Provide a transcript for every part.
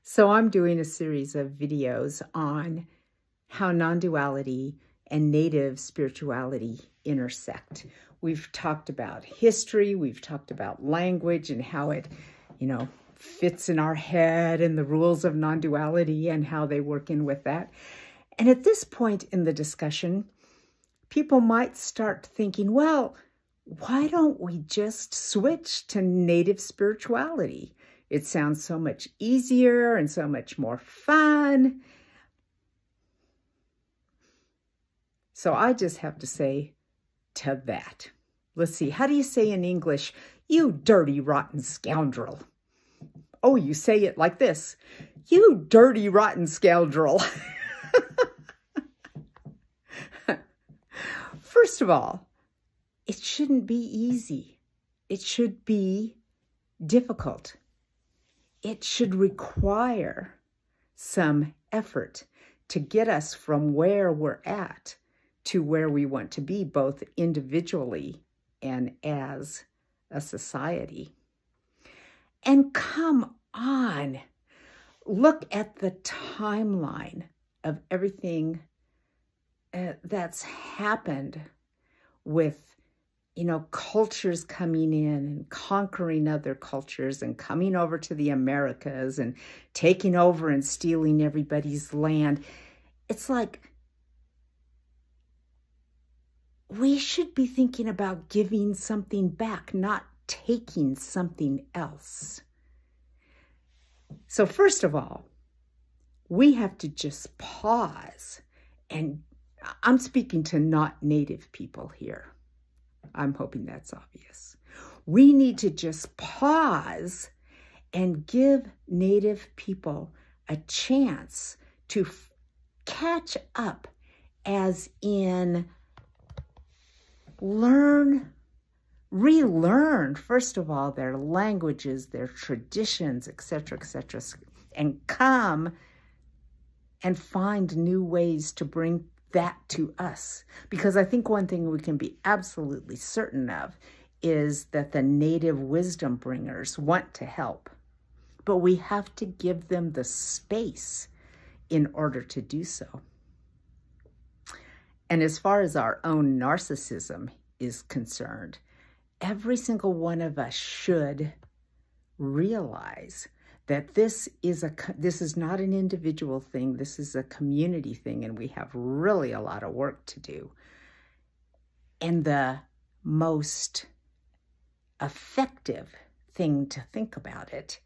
So I'm doing a series of videos on how non-duality and native spirituality intersect. We've talked about history, we've talked about language and how it, fits in our head and the rules of non-duality and how they work in with that. And at this point in the discussion, people might start thinking, well, why don't we just switch to native spirituality? It sounds so much easier and so much more fun. So I just have to say to that. Let's see, how do you say in English, you dirty, rotten scoundrel? Oh, you say it like this, you dirty, rotten scoundrel. First of all, it shouldn't be easy. It should be difficult. It should require some effort to get us from where we're at to where we want to be, both individually and as a society. And come on, look at the timeline of everything that's happened with cultures coming in and conquering other cultures and coming over to the Americas and taking over and stealing everybody's land. It's like we should be thinking about giving something back, not taking something else. So first of all, we have to just pause, and I'm speaking to not native people here. I'm hoping that's obvious. We need to just pause and give native people a chance to catch up, as in relearn, first of all, their languages, their traditions, etc., and come and find new ways to bring that to us. Because I think one thing we can be absolutely certain of is that the native wisdom bringers want to help, but we have to give them the space in order to do so. And as far as our own narcissism is concerned, every single one of us should realize that this is not an individual thing, this is a community thing, and we have really a lot of work to do. And the most effective thing to think about it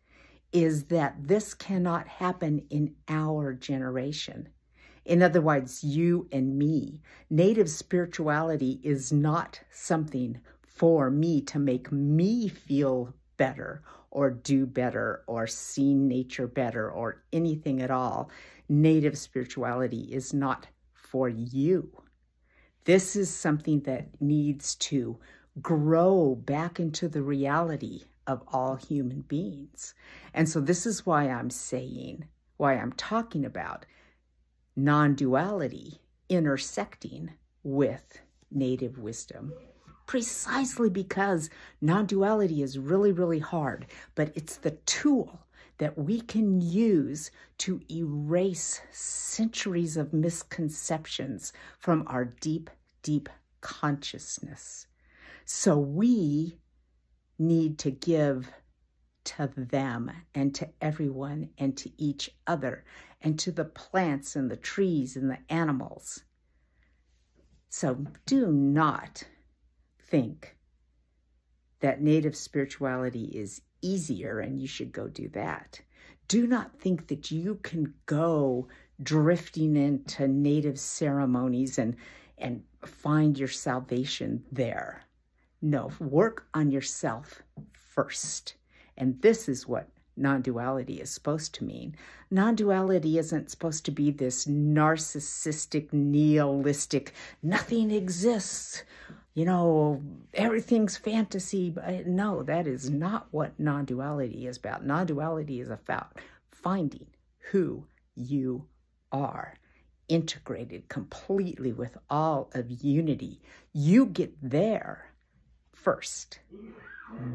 is that this cannot happen in our generation. In other words, you and me. Native spirituality is not something for me to make me feel better or do better or see nature better or anything at all. Native spirituality is not for you. This is something that needs to grow back into the reality of all human beings. And so this is why I'm talking about non-duality intersecting with native wisdom. Precisely because non-duality is really, really hard, but it's the tool that we can use to erase centuries of misconceptions from our deep, deep consciousness. So we need to give to them and to everyone and to each other and to the plants and the trees and the animals. So do not think that native spirituality is easier and you should go do that. Do not think that you can go drifting into native ceremonies and find your salvation there. No, work on yourself first. And this is what non-duality is supposed to mean. Non-duality isn't supposed to be this narcissistic, nihilistic, nothing exists, everything's fantasy. No, that is not what non-duality is about. Non-duality is about finding who you are, integrated completely with all of unity. You get there first,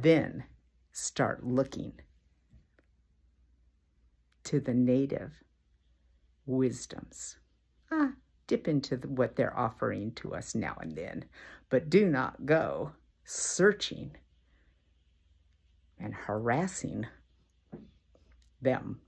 then start looking to the native wisdoms. Dip into what they're offering to us now and then, but do not go searching and harassing them